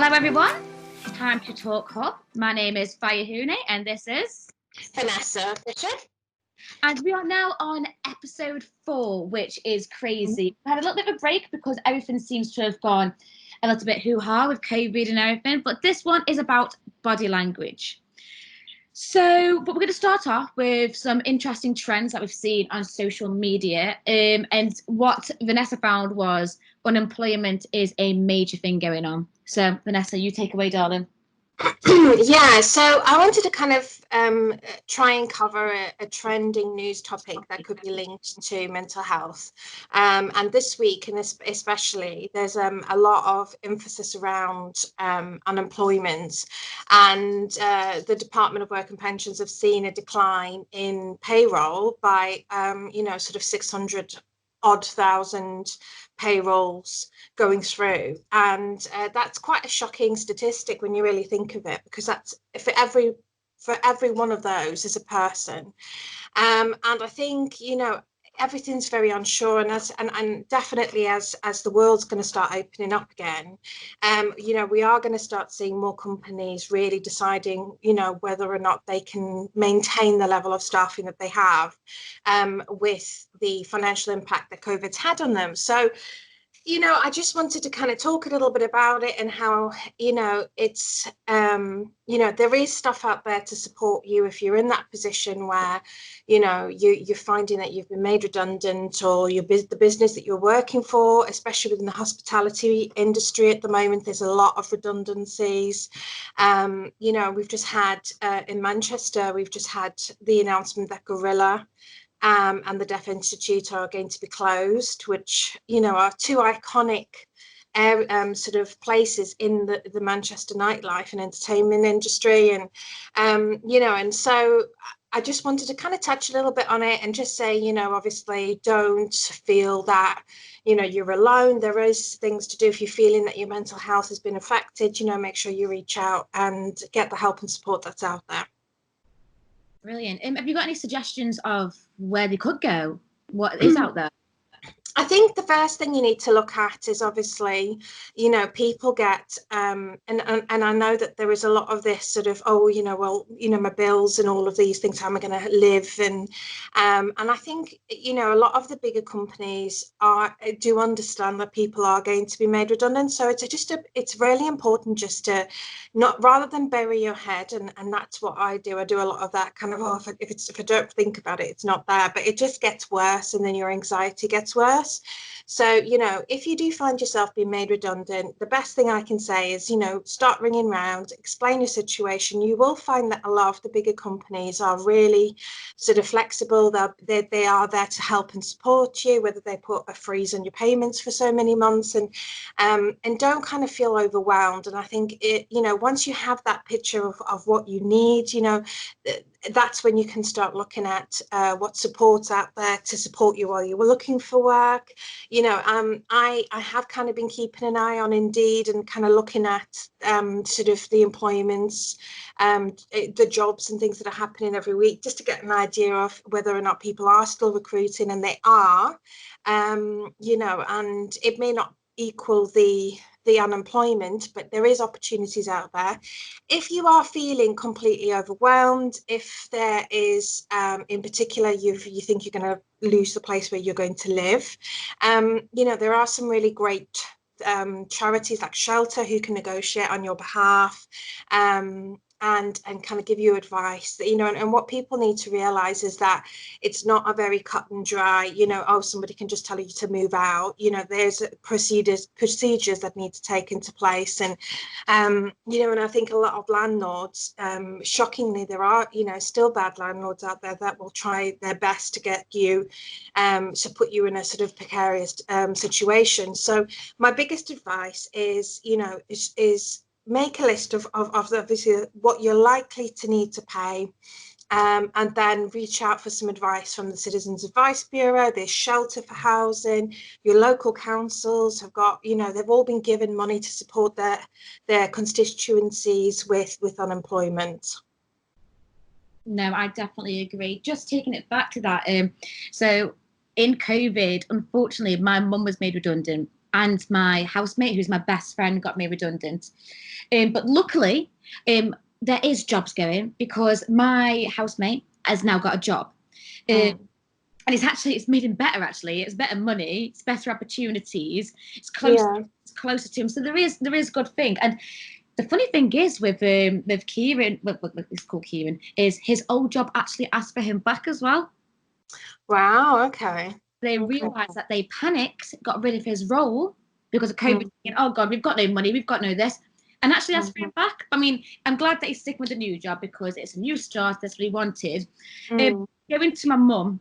Hello everyone, Time to Talk Hub. My name is Fyer-Huné and this is Vanessa Fisher. And we are now on episode 4, which is crazy. We had a little bit of a break because everything seems to have gone a little bit hoo-ha with COVID and everything, but this one is about body language. But we're going to start off with some interesting trends that we've seen on social media. And what Vanessa found was unemployment is a major thing going on. So, Vanessa, you take away, darling. Yeah, so I wanted to kind of try and cover a trending news topic that could be linked to mental health. And this week, and especially, there's a lot of emphasis around unemployment, and the Department of Work and Pensions have seen a decline in payroll by, sort of 600,000 payrolls going through, and that's quite a shocking statistic when you really think of it, because that's for every one of those is a person, and I think everything's very unsure, and definitely as the world's going to start opening up again, we are going to start seeing more companies really deciding whether or not they can maintain the level of staffing that they have, with the financial impact that COVID's had on them. So I just wanted to kind of talk a little bit about it, and how, it's, there is stuff out there to support you if you're in that position where, you're finding that you've been made redundant, or the business that you're working for, especially within the hospitality industry at the moment, there's a lot of redundancies. We've just had, in Manchester, we've just had the announcement that Gorilla and the Deaf Institute are going to be closed, which are two iconic sort of places in the Manchester nightlife and entertainment industry, and and so I just wanted to kind of touch a little bit on it and just say, obviously don't feel that you're alone. There is things to do if you're feeling that your mental health has been affected. Make sure you reach out and get the help and support that's out there. Brilliant. Have you got any suggestions of where they could go? What is out there? I think the first thing you need to look at is, obviously, people get, and I know that there is a lot of this sort of, my bills and all of these things, how am I going to live? And I think, a lot of the bigger companies do understand that people are going to be made redundant. So it's really important just to not, rather than bury your head, and that's what I do. I do a lot of that kind of, if I don't think about it, it's not there, but it just gets worse, and then your anxiety gets worse. So, if you do find yourself being made redundant, the best thing I can say is, start ringing round, explain your situation. You will find that a lot of the bigger companies are really sort of flexible. They are there to help and support you, whether they put a freeze on your payments for so many months, and don't kind of feel overwhelmed. And I think once you have that picture of what you need, that's when you can start looking at what support's out there to support you while you were looking for work. I have kind of been keeping an eye on Indeed and kind of looking at sort of the employments, the jobs and things that are happening every week, just to get an idea of whether or not people are still recruiting, and they are, and it may not equal the unemployment, but there is opportunities out there. If you are feeling completely overwhelmed, if there is in particular you think you're going to lose the place where you're going to live, there are some really great charities like Shelter who can negotiate on your behalf, and kind of give you advice, and what people need to realize is that it's not a very cut and dry, somebody can just tell you to move out. There's procedures that need to take into place, and and I think a lot of landlords, shockingly, there are still bad landlords out there that will try their best to get you to put you in a sort of precarious situation. So my biggest advice is is make a list of obviously what you're likely to need to pay, and then reach out for some advice from the Citizens Advice Bureau. There's Shelter for Housing. Your local councils have got, they've all been given money to support their constituencies with unemployment. No, I definitely agree. Just taking it back to that, so in COVID, unfortunately, my mum was made redundant. and my housemate, who's my best friend, got made redundant. But luckily, there is jobs going because my housemate has now got a job. And it's made him better, actually. It's better money, it's better opportunities, it's closer to him. So there is good thing. And the funny thing is with Kieran, it's called Kieran, is his old job actually asked for him back as well. Wow, okay. They realised that they panicked, got rid of his role because of COVID. Oh God, we've got no money, we've got no this. And actually asked for him back. I mean, I'm glad that he's sticking with the new job because it's a new start, that's what he wanted. Going to my mum,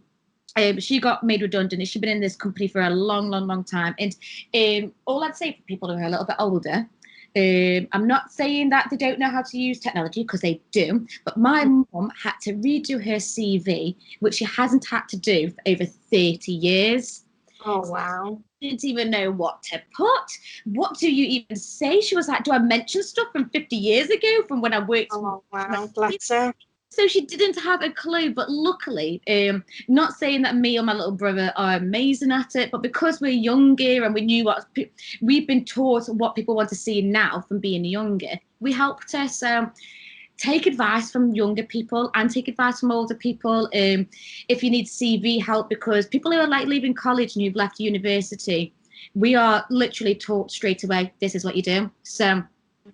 she got made redundant. She's been in this company for a long time. And all I'd say for people who are a little bit older, I'm not saying that they don't know how to use technology, because they do, but my mum had to redo her CV, which she hasn't had to do for over 30 years. Oh, wow. Didn't even know what to put. What do you even say? She was like, do I mention stuff from 50 years ago from when I worked? Oh, wow, bless her. So she didn't have a clue, but luckily, not saying that me or my little brother are amazing at it, but because we're younger and we knew we've been taught what people want to see now from being younger, we helped her. So take advice from younger people and take advice from older people. If you need CV help, because people who are like leaving college and you've left university, we are literally taught straight away, this is what you do. So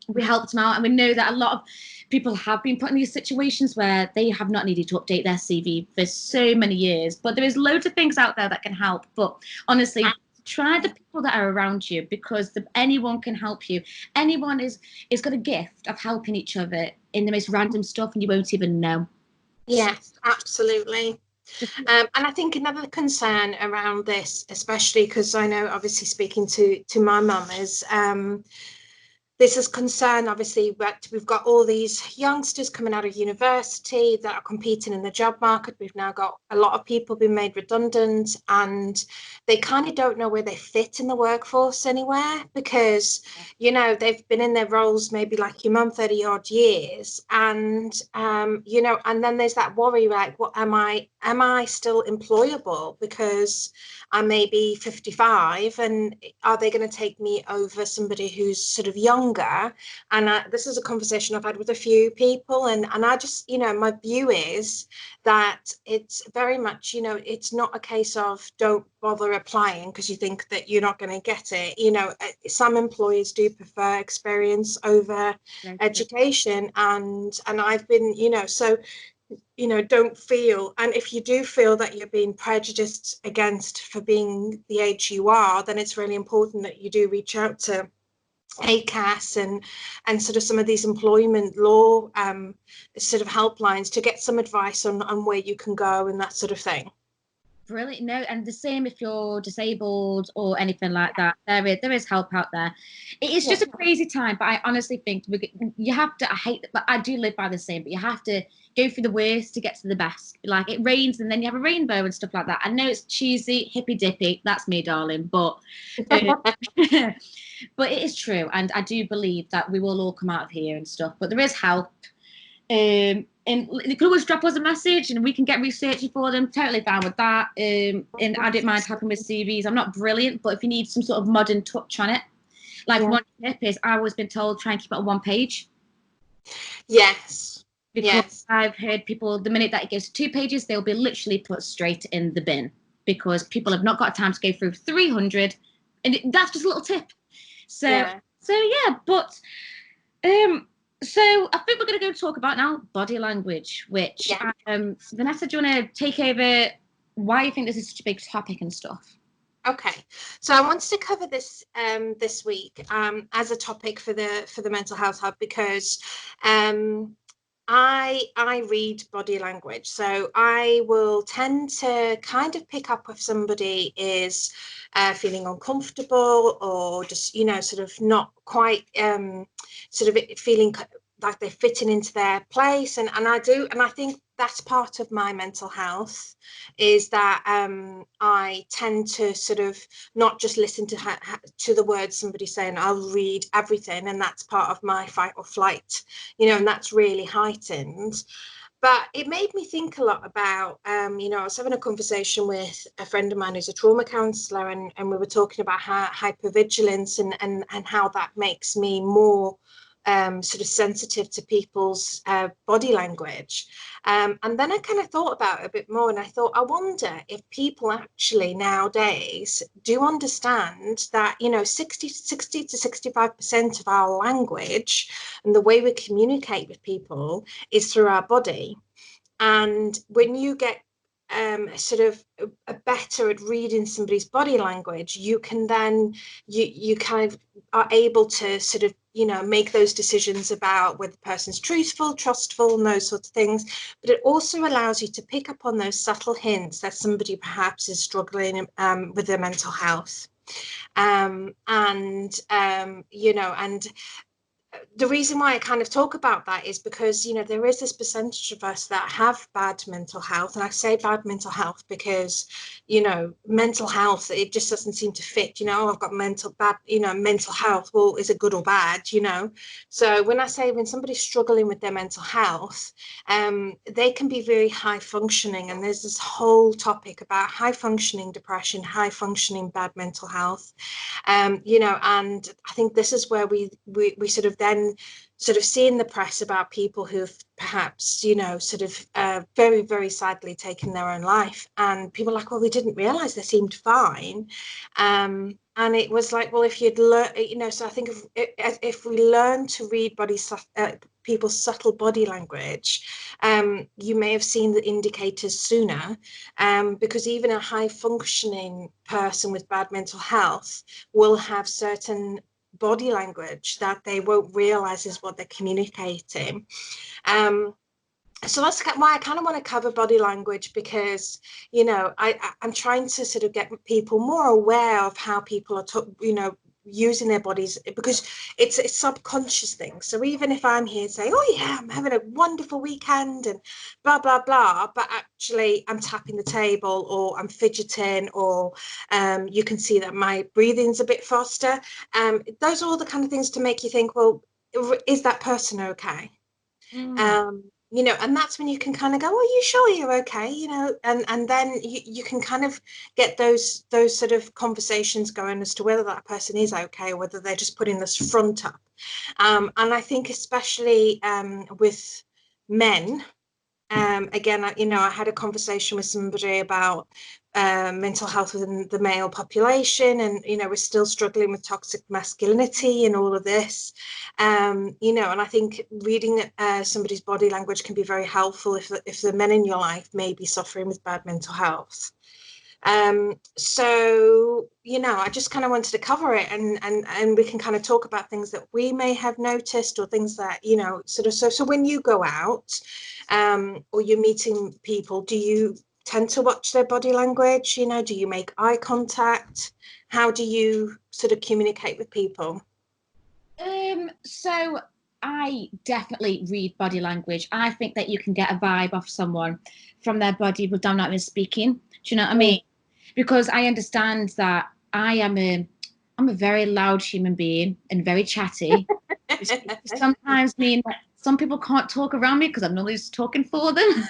we helped them out, and we know that a lot of people have been put in these situations where they have not needed to update their CV for so many years. But there is loads of things out there that can help. But honestly, try the people that are around you, because anyone can help you. Anyone is got a gift of helping each other in the most random stuff, and you won't even know. Yes, absolutely. And I think another concern around this, especially because I know, obviously, speaking to my mum, is this is concern, obviously, but we've got all these youngsters coming out of university that are competing in the job market. We've now got a lot of people being made redundant, and they kind of don't know where they fit in the workforce anywhere, because, you know, they've been in their roles maybe like your mum 30 odd years, and you know, and then there's that worry, like, what am I still employable because I may be 55, and are they going to take me over somebody who's sort of younger? And this is a conversation I've had with a few people, and I just, you know, my view is that it's very much, you know, it's not a case of don't bother applying because you think that you're not going to get it. You know, some employers do prefer experience over education, and I've been, you know, so, you know, don't feel, and if you do feel that you're being prejudiced against for being the age you are, then it's really important that you do reach out to ACAS and sort of some of these employment law sort of helplines to get some advice on where you can go and that sort of thing. Brilliant. No, and the same if you're disabled or anything like that. There is help out there. It is just a crazy time, but I honestly think you have to. I hate that, but I do live by the same. But you have to go through the worst to get to the best. Like, it rains and then you have a rainbow and stuff like that. I know it's cheesy, hippy dippy. That's me, darling. But but it is true, and I do believe that we will all come out of here and stuff. But there is help. And you can always drop us a message and we can get researching for them. Totally fine with that. And I don't mind helping with CVs. I'm not brilliant, but if you need some sort of modern touch on it, like one tip is, I've always been told, try and keep it on one page. Yes. Because I've heard people, the minute that it goes to 2 pages, they'll be literally put straight in the bin because people have not got time to go through 300. And that's just a little tip. So yeah, but so I think we're going to go talk about now body language, which Vanessa, do you want to take over why you think this is such a big topic and stuff? Okay, so I wanted to cover this this week as a topic for the Mental Health Hub, because I read body language, so I will tend to kind of pick up if somebody is feeling uncomfortable or just, you know, sort of not quite sort of feeling like they're fitting into their place, and I think that's part of my mental health, is that I tend to sort of not just listen to the words somebody's saying. I'll read everything, and that's part of my fight or flight, you know, and that's really heightened. But it made me think a lot about, you know, I was having a conversation with a friend of mine who's a trauma counsellor, and we were talking about hypervigilance and how that makes me more sort of sensitive to people's body language. And then I kind of thought about it a bit more, and I thought, I wonder if people actually nowadays do understand that, you know, 60 to 65% of our language and the way we communicate with people is through our body. And when you get sort of better at reading somebody's body language, you can then, you kind of are able to sort of, you know, make those decisions about whether the person's truthful, trustful, and those sorts of things. But it also allows you to pick up on those subtle hints that somebody perhaps is struggling with their mental health. You know, and the reason why I kind of talk about that is because, you know, there is this percentage of us that have bad mental health. And I say bad mental health because, you know, mental health, it just doesn't seem to fit, you know, I've got mental health. Well, is it good or bad, you know? So when I say when somebody's struggling with their mental health, they can be very high functioning. And there's this whole topic about high functioning depression, high functioning bad mental health. You know, and I think this is where we sort of then sort of see in the press about people who've perhaps, you know, sort of very, very sadly taken their own life, and people are like, well, we didn't realize they seemed fine. And it was like, well, if you'd learn, you know, so I think if we learn to read people's subtle body language, you may have seen the indicators sooner, because even a high functioning person with bad mental health will have certain body language that they won't realize is what they're communicating. So that's why I kind of want to cover body language, because, you know, I'm trying to sort of get people more aware of how people are, you know, using their bodies, because it's a subconscious thing. So even if I'm here saying, oh yeah, I'm having a wonderful weekend and blah blah blah, but actually I'm tapping the table, or I'm fidgeting, or you can see that my breathing's a bit faster. Those are all the kind of things to make you think, well, is that person okay? You know, and that's when you can kind of go, are you sure you're okay? You know, and then you can kind of get those sort of conversations going as to whether that person is okay, or whether they're just putting this front up. And I think especially with men, again, you know, I had a conversation with somebody about mental health within the male population, and, you know, we're still struggling with toxic masculinity and all of this, you know, and I think reading somebody's body language can be very helpful if the men in your life may be suffering with bad mental health. So, you know, I just kind of wanted to cover it, and we can kind of talk about things that we may have noticed, or things that, you know, sort of, so when you go out, or you're meeting people, do you tend to watch their body language? You know, do you make eye contact? How do you sort of communicate with people? So I definitely read body language. I think that you can get a vibe off someone from their body without not even speaking. Do you know what I mean? Because I understand that I'm a very loud human being and very chatty. Sometimes mean that some people can't talk around me because I'm normally just talking for them.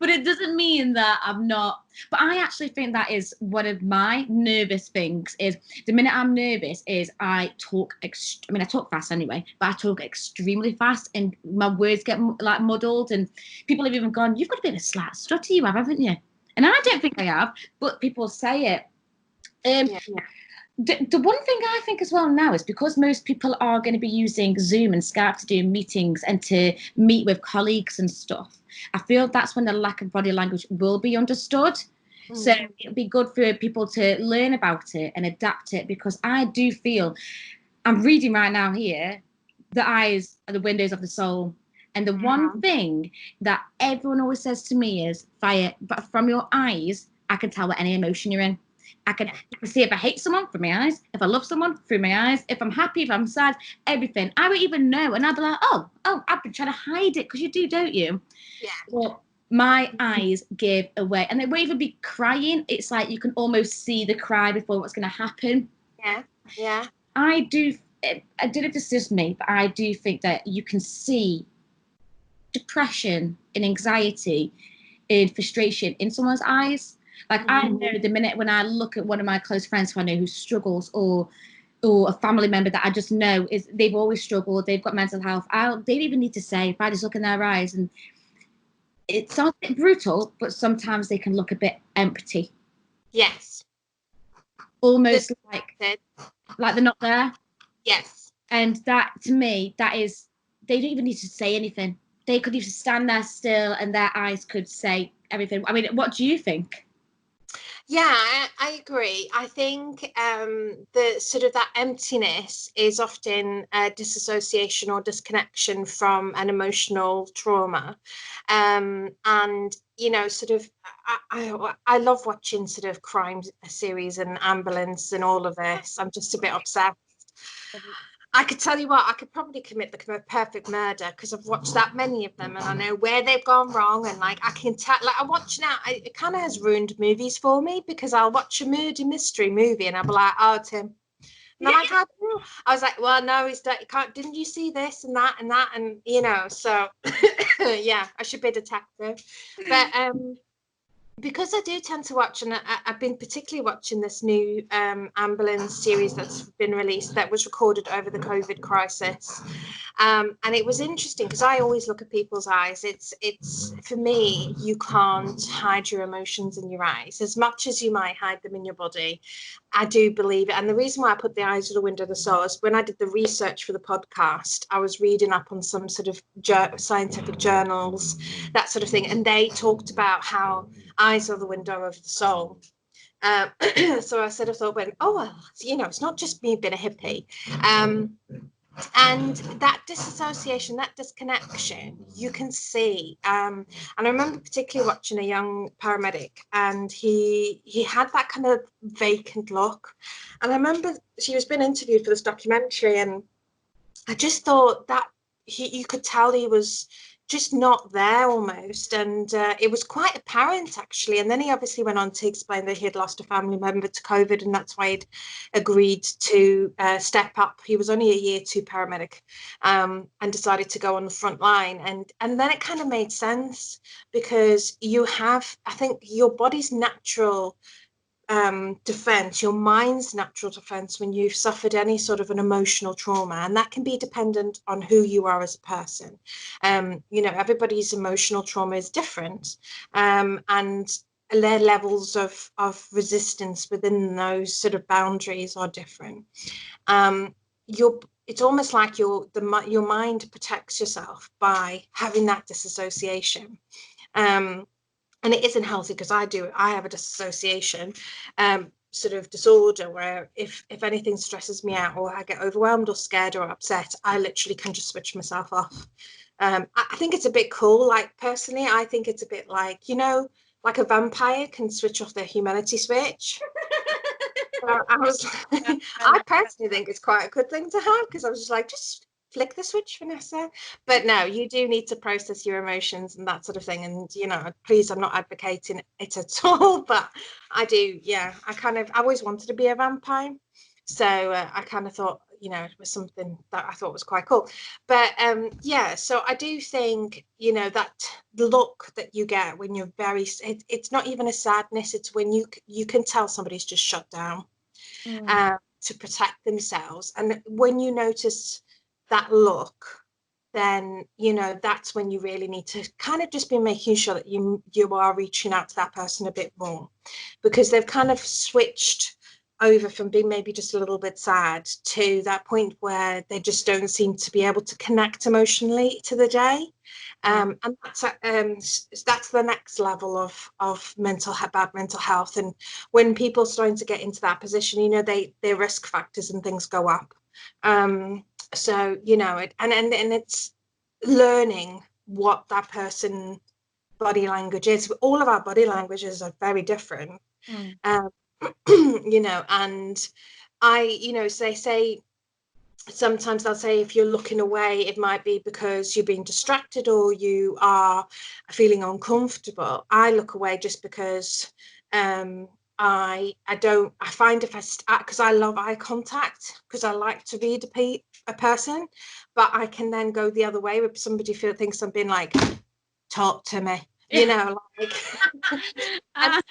But it doesn't mean that I'm not. But I actually think that is one of my nervous things. Is the minute I'm nervous, is I talk. I mean, I talk fast anyway, but I talk extremely fast, and my words get like muddled. And people have even gone, "You've got a bit of a slight stutter, you have, haven't you?" And I don't think I have, but people say it. Yeah. The one thing I think as well now is because most people are going to be using Zoom and Skype to do meetings and to meet with colleagues and stuff, I feel that's when the lack of body language will be understood. So it'd be good for people to learn about it and adapt it, because I do feel, I'm reading right now here, the eyes are the windows of the soul. And the one thing that everyone always says to me is, Fire, but from your eyes, I can tell what any emotion you're in. I can see if I hate someone from my eyes, if I love someone through my eyes, if I'm happy, if I'm sad, everything. I won't even know. And I'll be like, oh, I've been trying to hide it, because you do, don't you? Yeah. But my eyes give away. And they won't even be crying. It's like you can almost see the cry before what's going to happen. Yeah. Yeah. I don't know if it's just me, but I do think that you can see depression, in anxiety, in frustration in someone's eyes. Like I know the minute when I look at one of my close friends who I know who struggles, or a family member that I just know is they've always struggled, they've got mental health. They don't even need to say, if I just look in their eyes, and it sounds a bit brutal, but sometimes they can look a bit empty. Yes. Almost like they're not there. Yes. And that, to me, that is, they don't even need to say anything. They could even stand there still and their eyes could say everything. I mean, what do you think? Yeah, I agree. I think the sort of that emptiness is often a disassociation or disconnection from an emotional trauma. And, you know, sort of, I love watching sort of crime series and ambulance and all of this. I'm just a bit obsessed. I could tell you what, I could probably commit the perfect murder because I've watched that many of them and I know where they've gone wrong. And like, I can tell, like, I watch now, it kind of has ruined movies for me because I'll watch a murder mystery movie and I'll be like, oh, Tim. And I'm like, I was like, well, no, he's that. Didn't you see this and that and that? And, you know, so yeah, I should be a detective. But, because I do tend to watch, and I've been particularly watching this new ambulance series that's been released that was recorded over the COVID crisis. And it was interesting because I always look at people's eyes. It's for me, you can't hide your emotions in your eyes as much as you might hide them in your body. I do believe it. And the reason why I put the eyes are the window of the soul is when I did the research for the podcast, I was reading up on some sort of scientific journals, that sort of thing. And they talked about how eyes are the window of the soul. So I sort of thought, oh, well, you know, it's not just me being a hippie. And that disassociation, that disconnection, you can see. And I remember particularly watching a young paramedic, and he had that kind of vacant look. And I remember she was being interviewed for this documentary, and I just thought that you could tell he was just not there almost, and it was quite apparent actually. And then he obviously went on to explain that he had lost a family member to COVID, and that's why he'd agreed to step up. He was only a year 2 paramedic, and decided to go on the front line, and then it kind of made sense because you have, I think, your body's natural defense, your mind's natural defense when you've suffered any sort of an emotional trauma, and that can be dependent on who you are as a person. You know, everybody's emotional trauma is different, and their levels of resistance within those sort of boundaries are different. It's almost like your mind protects yourself by having that disassociation. And it isn't healthy because I have a disassociation sort of disorder where if anything stresses me out or I get overwhelmed or scared or upset, I literally can just switch myself off. I think it's a bit cool. Like personally, I think it's a bit like, you know, like a vampire can switch off their humanity switch. I personally think it's quite a good thing to have because I was just like, just flick the switch, Vanessa. But no, you do need to process your emotions and that sort of thing. And, you know, please, I'm not advocating it at all, but I do. Yeah, I always wanted to be a vampire. So I kind of thought, you know, it was something that I thought was quite cool. But yeah, so I do think, you know, that look that you get when you're it's not even a sadness. It's when you can tell somebody's just shut down to protect themselves. And when you notice that look, then, you know, that's when you really need to kind of just be making sure that you are reaching out to that person a bit more, because they've kind of switched over from being maybe just a little bit sad to that point where they just don't seem to be able to connect emotionally to the day. And that's the next level of bad mental health. And when people are starting to get into that position, you know, their risk factors and things go up. So, you know, and it's learning what that person body language is. All of our body languages are very different. You know, and you know, so they say, sometimes they'll say if you're looking away, it might be because you're being distracted or you are feeling uncomfortable. I look away just because I find because I love eye contact, because I like to read a person, but I can then go the other way if somebody thinks I'm being like, talk to me, you know, like. And,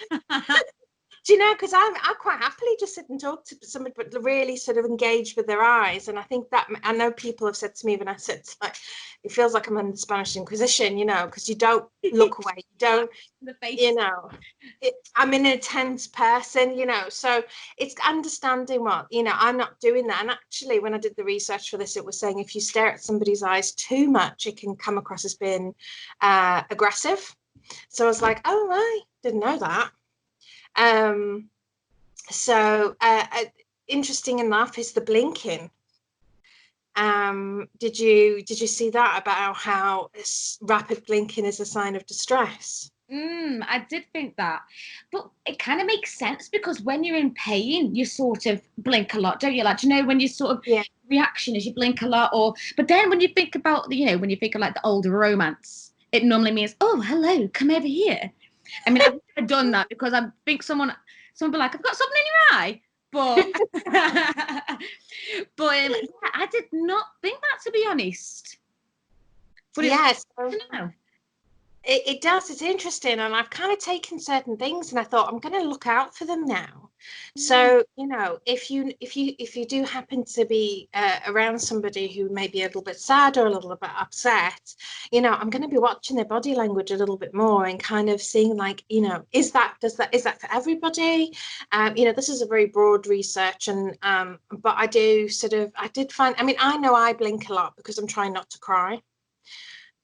do you know, because I quite happily just sit and talk to somebody, but really sort of engage with their eyes. And I think that, I know people have said to me, Vanessa, it's like, it feels like I'm in the Spanish Inquisition, you know, because you don't look away, you don't, the face. you know, I'm an intense person, you know, so it's understanding what, you know, I'm not doing that. And actually, when I did the research for this, it was saying if you stare at somebody's eyes too much, it can come across as being aggressive. So I was like, oh, I didn't know that. So interesting enough is the blinking. Did you see that about how rapid blinking is a sign of distress? I did think that, but it kind of makes sense because when you're in pain, you sort of blink a lot, don't you? Like, you know, when you sort of reaction is you blink a lot, but then when you think about, you know, when you think of like the older romance, it normally means, oh, hello, come over here. I mean, I've never done that because I think someone be like, I've got something in your eye, but but yeah, I did not think that, to be honest. But yes, know. It does. It's interesting, and I've kind of taken certain things, and I thought I'm going to look out for them now. So, you know, if you do happen to be around somebody who may be a little bit sad or a little bit upset, you know, I'm going to be watching their body language a little bit more and kind of seeing, like, you know, is that for everybody? You know, this is a very broad research, and but I did find. I mean, I know I blink a lot because I'm trying not to cry.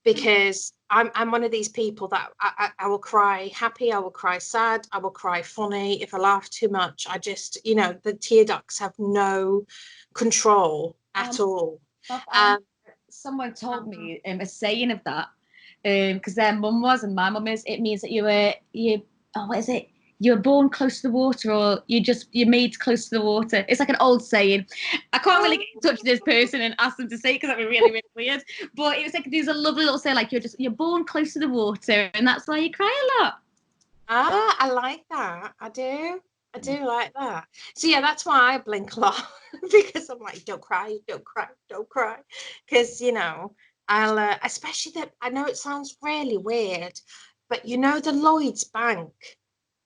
Because I'm one of these people that I will cry happy, I will cry sad, I will cry funny. If I laugh too much, I just, you know, the tear ducts have no control at all. Someone told me a saying of that, because their mum was and my mum is. It means that what is it? You were born close to the water, or you're made close to the water. It's like an old saying. I can't really get in touch with this person and ask them to say it because that'd be really, really weird. But it was like there's a lovely little saying, like you're born close to the water, and that's why you cry a lot. I like that. I do like that. So yeah, that's why I blink a lot because I'm like, don't cry, because you know I'll especially that. I know it sounds really weird, but you know the Lloyd's Bank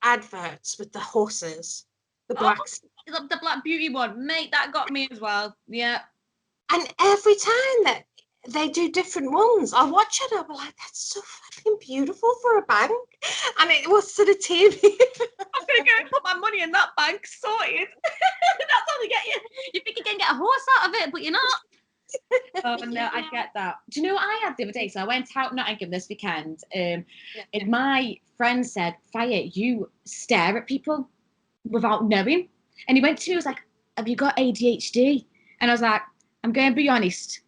adverts with the horses, the black. The Black Beauty one, mate, that got me as well. Yeah. And every time that they do different ones, I'll watch it. I'll be like, that's so fucking beautiful for a bank. And it was sort of teary. I'm gonna go and put my money in that bank, sorted. That's how they get you. You think you're gonna get a horse out of it, but you're not. Oh no, I get that. Do you know what I had the other day? So I went out Nottingham this weekend, and my friend said, Fyer, you stare at people without knowing. And he went to me, he was like, have you got ADHD? And I was like, I'm going to be honest,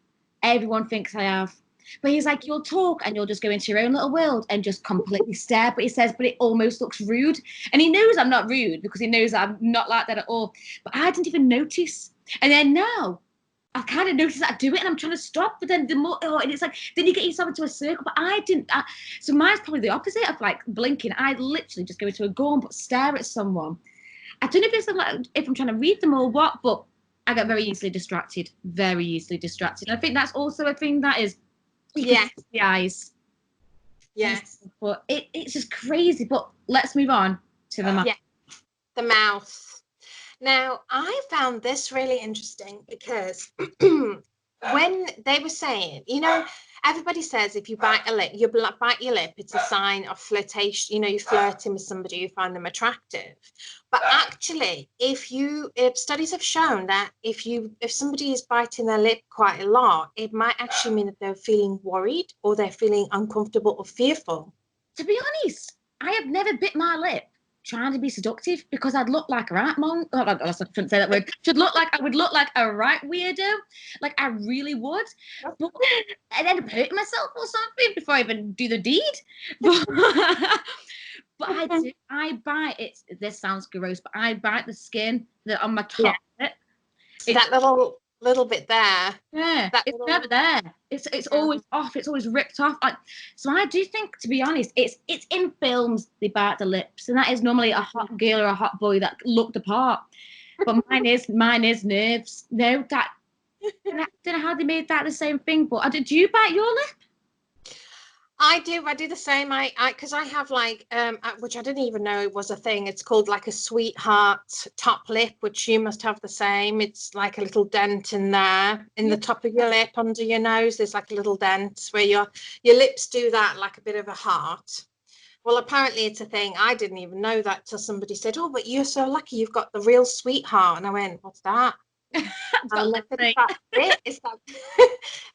everyone thinks I have. But he's like, you'll talk and you'll just go into your own little world and just completely stare. But he says, but it almost looks rude. And he knows I'm not rude because he knows that I'm not like that at all. But I didn't even notice. And then now, I've kind of noticed that I do it and I'm trying to stop, but then the more, and it's like, then you get yourself into a circle, but I didn't. So mine's probably the opposite of like blinking. I literally just go into a gaunt, but stare at someone. I don't know if it's like, if I'm trying to read them or what, but I get very easily distracted. And I think that's also a thing that is, the eyes. Yes. But it's just crazy, but let's move on to the mouth. Yeah, the mouth. Now, I found this really interesting because when they were saying, you know, everybody says if you bite a lip, bite your lip, it's a sign of flirtation. You know, you're flirting with somebody, you find them attractive. But actually, if studies have shown that if somebody is biting their lip quite a lot, it might actually mean that they're feeling worried or they're feeling uncomfortable or fearful. To be honest, I have never bit my lip trying to be seductive because I'd look like a right monk. Oh, I shouldn't say that word. I would look like a right weirdo. Like I really would. But I'd end up hurting myself or something before I even do the deed. But, but I bite it. This sounds gross, but I bite the skin that on my top lip. That little bit there. Yeah, it's never there. It's always off. It's always ripped off. So I do think, to be honest, it's in films they bite the lips, and that is normally a hot girl or a hot boy that look the part. But mine is nerves. No, that I don't know how they made that the same thing, but do you bite your lip? I do the same. Because I have like which I didn't even know it was a thing. It's called like a sweetheart top lip, which you must have the same. It's like a little dent in there in the top of your lip under your nose. There's like a little dent where your lips do that, like a bit of a heart. Well, apparently it's a thing. I didn't even know that till somebody said, "Oh, but you're so lucky. You've got the real sweetheart." And I went, "What's that?" It's that.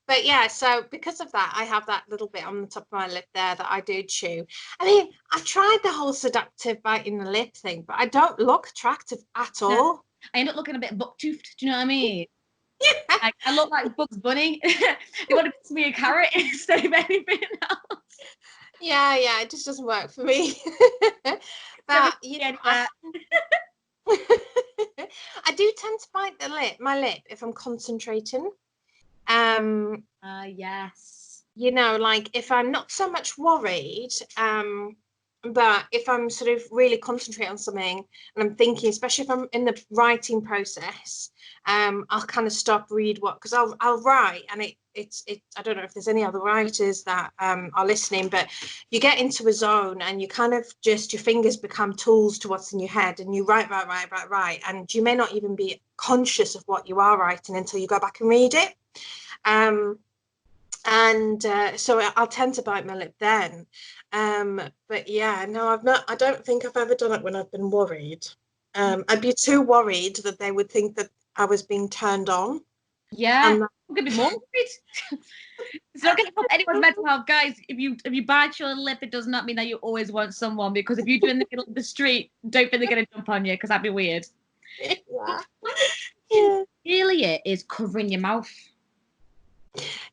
But yeah, so because of that, I have that little bit on the top of my lip there that I do chew. I mean, I've tried the whole seductive biting the lip thing, but I don't look attractive at all. I end up looking a bit buck-toothed. Do you know what I mean? Yeah. Like, I look like Bugs Bunny. They want to give me a carrot instead of anything else. Yeah, it just doesn't work for me. But you know, I do tend to bite my lip if I'm concentrating. Yes. You know, like if I'm not so much worried, but if I'm sort of really concentrating on something and I'm thinking, especially if I'm in the writing process, I'll kind of stop, read because I'll write, and it's I don't know if there's any other writers that are listening, but you get into a zone and you kind of just, your fingers become tools to what's in your head, and you write, and you may not even be conscious of what you are writing until you go back and read it. So I'll tend to bite my lip then. But yeah, no, I don't think I've ever done it when I've been worried. I'd be too worried that they would think that I was being turned on. Yeah, I'm gonna be more worried. It's not gonna help anyone's mental health, guys. If you bite your lip, it does not mean that you always want someone, because if you do in the middle of the street, don't think they're gonna jump on you, because that'd be weird. Yeah. Really, it is covering your mouth.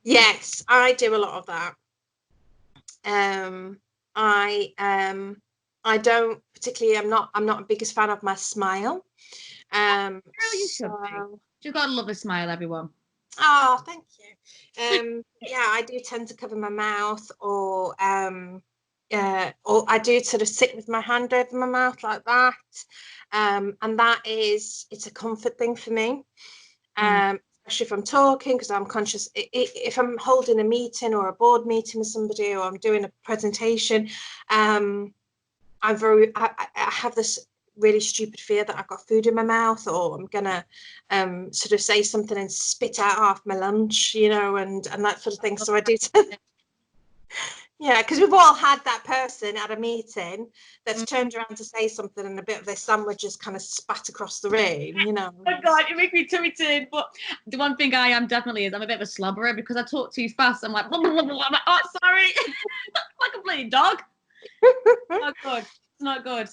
Yes, I do a lot of that. I don't particularly. I'm not the biggest fan of my smile. Girl, you should be. You've got to love a smile, everyone. Oh, thank you. Yeah, I do tend to cover my mouth, or I do sort of sit with my hand over my mouth like that. And it's a comfort thing for me. Especially if I'm talking, because I'm conscious. If I'm holding a meeting or a board meeting with somebody, or I'm doing a presentation, I have this really stupid fear that I've got food in my mouth, or I'm gonna sort of say something and spit out half my lunch, you know, and that sort of thing. So I do. Yeah, because we've all had that person at a meeting that's turned around to say something, and a bit of their sandwich just kind of spat across the room, you know. Oh God, you make me tummy turn. But the one thing I am definitely is I'm a bit of a slobberer, because I talk too fast. I'm like, blah, blah, blah, blah. I'm like, oh, sorry. Like a bloody dog. Not good. It's not good.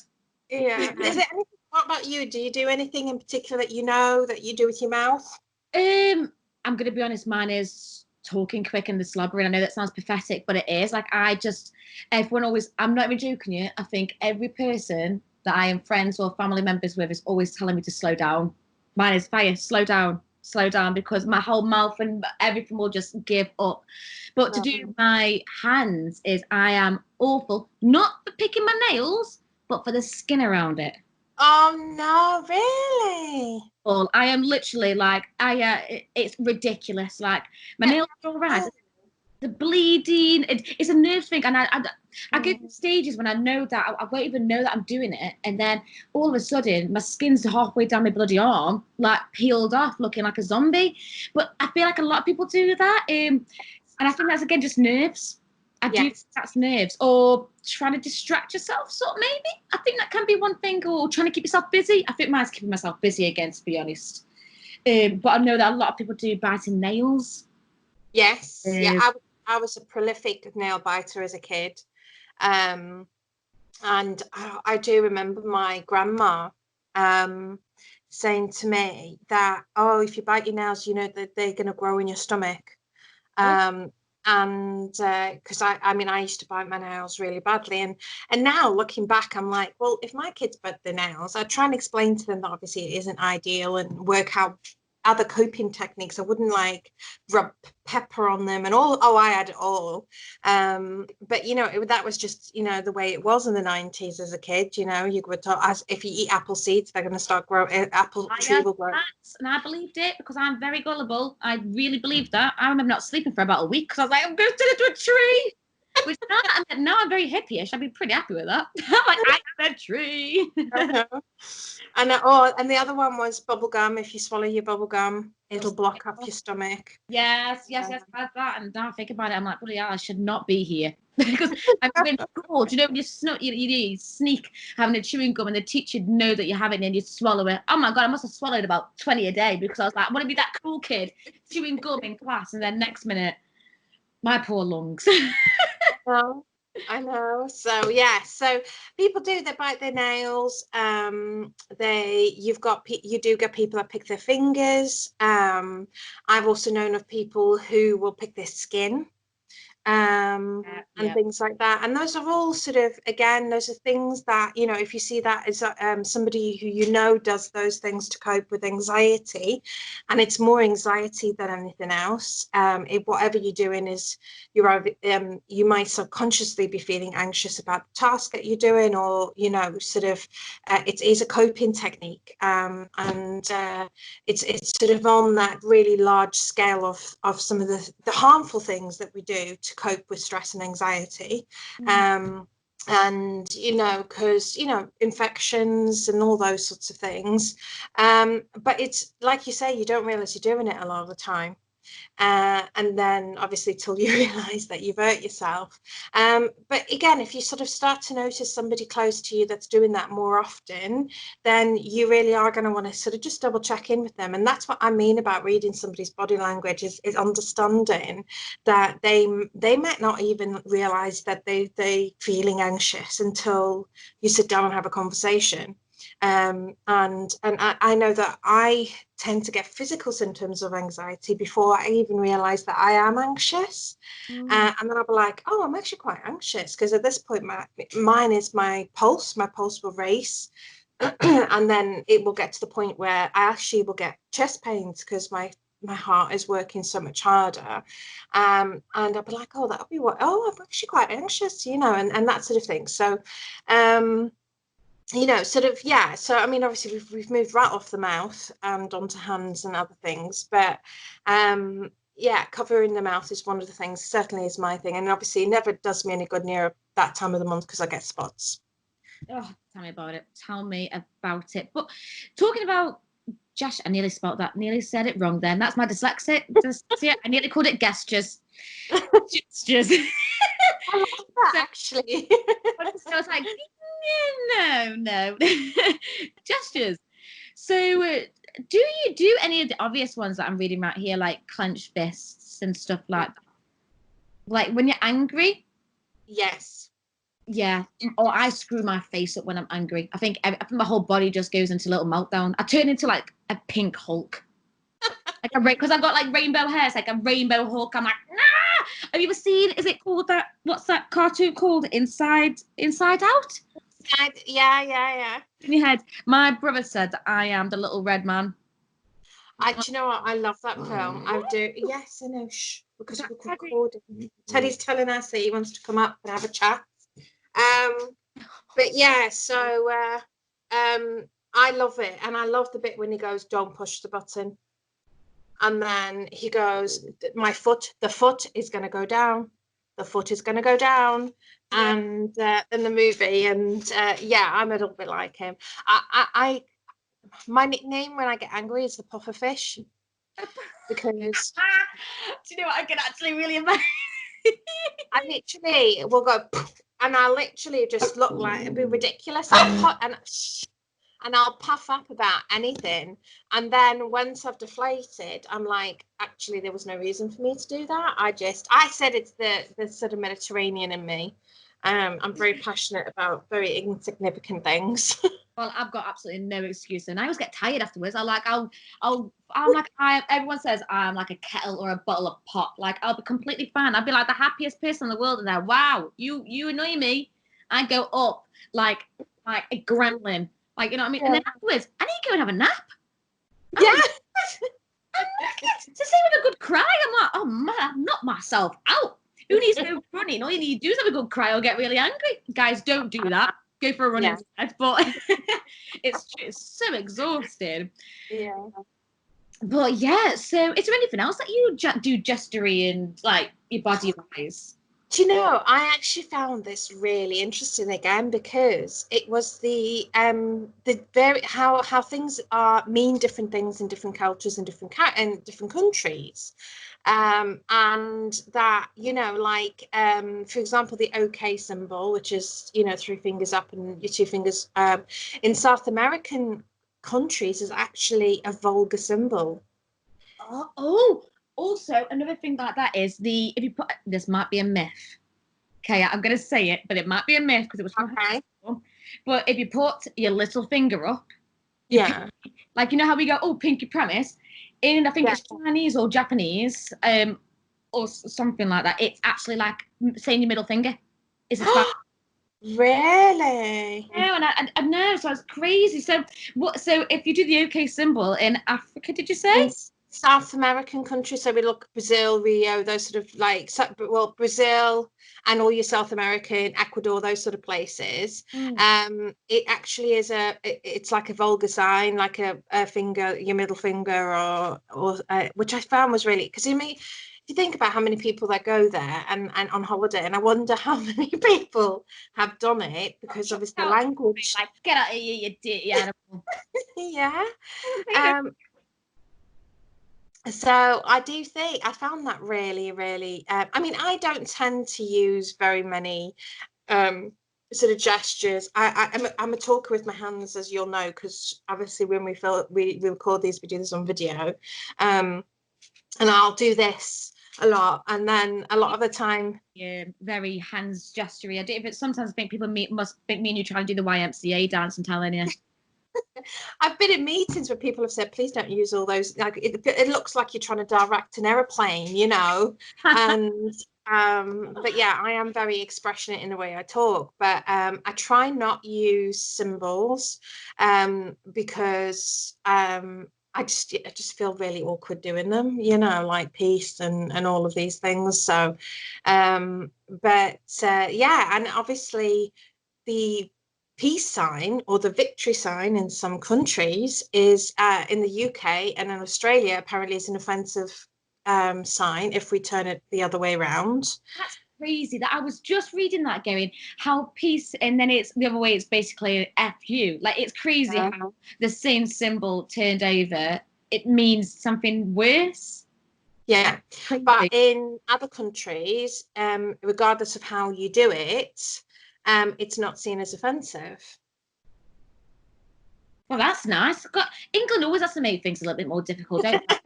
Yeah. Is it anything? What about you? Do you do anything in particular that you know that you do with your mouth? I'm gonna be honest. Mine is talking quick and the slobbering. I know that sounds pathetic, but it is. Like, everyone always. I'm not even joking you. I think every person that I am friends or family members with is always telling me to slow down. Mine is fire. Slow down, because my whole mouth and everything will just give up. But to do my hands is, I am awful. Not for picking my nails, but for the skin around it. Oh no, really? I am literally like, it's ridiculous. Like, my nails are all right. The bleeding, it's a nerve thing, and I get to stages when I know that I won't even know that I'm doing it, and then all of a sudden my skin's halfway down my bloody arm, like peeled off, looking like a zombie. But I feel like a lot of people do that, and I think that's, again, just nerves. I do think that's nerves, or trying to distract yourself, sort of, maybe. I think that can be one thing, or trying to keep yourself busy. I think mine's keeping myself busy again, to be honest. But I know that a lot of people do biting nails. Yes, yeah. I was a prolific nail biter as a kid, and I do remember my grandma saying to me that, oh, if you bite your nails, you know that they're going to grow in your stomach. And because I mean, I used to bite my nails really badly, and now looking back, I'm like, well, if my kids bite their nails, I try and explain to them that obviously it isn't ideal, and work out other coping techniques. I wouldn't like rub pepper on them and all. Oh, I had it all. But you know, that was just, you know, the way it was in the 90s as a kid. You know, you were taught, as if you eat apple seeds, they're going to start growing. Apple tree will grow. And I believed it because I'm very gullible. I really believed that. I remember not sleeping for about a week because I was like, I'm going to turn into a tree. Which now I'm very hippie-ish. I'd be pretty happy with that. I'm like, I am a tree. And the other one was bubble gum. If you swallow your bubble gum, it'll block up your stomach. Yes. I had that. And now I think about it, I'm like, bloody hell, I should not be here. Because I'm in school, you know, you sneak having a chewing gum and the teacher would know that you have it and then you swallow it. Oh my God, I must have swallowed about 20 a day because I was like, I want to be that cool kid chewing gum in class. And then next minute, my poor lungs. I know. So yeah, so people do, they bite their nails. You do get people that pick their fingers. I've also known of people who will pick their skin. And things like that, and those are all sort of, again, those are things that, you know, if you see that as somebody who, you know, does those things to cope with anxiety, and it's more anxiety than anything else. If whatever you're doing is you might subconsciously be feeling anxious about the task that you're doing, or, you know, sort of it is a coping technique, and it's sort of on that really large scale of some of the harmful things that we do to cope with stress and anxiety. And, you know, because, you know, infections and all those sorts of things. But it's like you say, you don't realize you're doing it a lot of the time. And then obviously till you realize that you've hurt yourself. But again, if you sort of start to notice somebody close to you that's doing that more often, then you really are going to want to sort of just double check in with them. And that's what I mean about reading somebody's body language, is understanding that they might not even realize that they feeling anxious until you sit down and have a conversation. And I know that I tend to get physical symptoms of anxiety before I even realize that I am anxious. And then I'll be like, oh, I'm actually quite anxious, because at this point mine is my pulse will race. And then it will get to the point where I actually will get chest pains because my heart is working so much harder. And I'll be like, oh, that'll be what, oh, I'm actually quite anxious, you know, and that sort of thing. So you know, sort of, yeah. So, I mean, obviously we've moved right off the mouth and onto hands and other things, but yeah, covering the mouth is one of the things, certainly is my thing. And obviously it never does me any good near that time of the month because I get spots. Oh, tell me about it. But talking about Josh, I nearly spelled that, nearly said it wrong then. That's my dyslexia. I nearly called it gestures. Gestures. I love that, actually. I was like, no. Gestures. So do you do any of the obvious ones that I'm reading right here, like clenched fists and stuff like that? Like when you're angry? Yes. Yeah. Or I screw my face up when I'm angry. I think my whole body just goes into a little meltdown. I turn into like a pink Hulk. Because I've got like rainbow hair. It's like a rainbow Hulk. I'm like, nah! Have you ever seen, is it called that, what's that cartoon called? Inside Out? Yeah. In your head. My brother said that I am the little red man. Do you know what? I love that film. I do. Yes, I know. Shh, because we're recording. Teddy's telling us that he wants to come up and have a chat. But yeah, so I love it, and I love the bit when he goes, "Don't push the button," and then he goes, the foot is going to go down. The foot is going to go down. And in the movie, and yeah, I'm a little bit like him. My nickname when I get angry is the puffer fish, because do you know what, I can actually really imagine. I literally will go, and I literally just look like, it'd be ridiculous. And I'll puff up about anything, and then once I've deflated, I'm like, actually, there was no reason for me to do that. I said it's the sort of Mediterranean in me. I'm very passionate about very insignificant things. Well, I've got absolutely no excuse, and I always get tired afterwards. I'm like, everyone says I'm like a kettle or a bottle of pop. Like, I'll be completely fine. I'll be like the happiest person in the world, and then, wow, you annoy me. I go up like a gremlin. Like, you know what I mean? Yeah. And then afterwards, I need to go and have a nap. Yeah. It's the same with a good cry. I'm like, oh man, I've knocked myself out. Who needs to go running? All you need to do is have a good cry or get really angry. Guys, don't do that. Go for a run instead. But it's so exhausting. Yeah. But yeah, so is there anything else that you do gestury and like your body wise? Do you know, I actually found this really interesting again because it was the very how things are mean different things in different cultures and different countries. And that, you know, like for example, the OK symbol, which is, you know, 3 fingers up and your 2 fingers in South American countries is actually a vulgar symbol. Oh, also another thing like that is if you put, this might be a myth. Okay, I'm gonna say it, but it might be a myth because it was from high school. But if you put your little finger up, like you know how we go, oh, pinky promise, in I think it's Chinese or Japanese, or something like that. It's actually like saying your middle finger is a sign. Really? No, and I know, so it's crazy. So what? So if you do the OK symbol in Africa, did you say? In South American countries, so we look Brazil, Rio, those sort of like, well, Brazil and all your South American, Ecuador, those sort of places. It actually is it's like a vulgar sign, like a finger, your middle finger, or which I found was really, because you think about how many people that go there and on holiday, and I wonder how many people have done it because obviously the language. Like, get out of here, you dirty animal. Yeah. So I do think I found that really, really. I mean, I don't tend to use very many sort of gestures. I'm a talker with my hands, as you'll know, because obviously when we record these, we do this on video, and I'll do this a lot, and then a lot of the time, very hands gestury. Sometimes I think people must think me and you trying to do the YMCA dance and telling you. I've been in meetings where people have said, please don't use all those, like it looks like you're trying to direct an aeroplane, you know. And but yeah, I am very expressionate in the way I talk, but I try not use symbols because I just feel really awkward doing them, you know, like peace and all of these things. So but yeah, and obviously the peace sign or the victory sign in some countries is in the UK and in Australia apparently is an offensive sign if we turn it the other way around. That's crazy. That I was just reading that going how peace and then it's the other way, it's basically FU. Like it's crazy how the same symbol turned over, it means something worse. Yeah, but in other countries, regardless of how you do it, it's not seen as offensive. Well, that's nice. England always has to make things a little bit more difficult, don't they?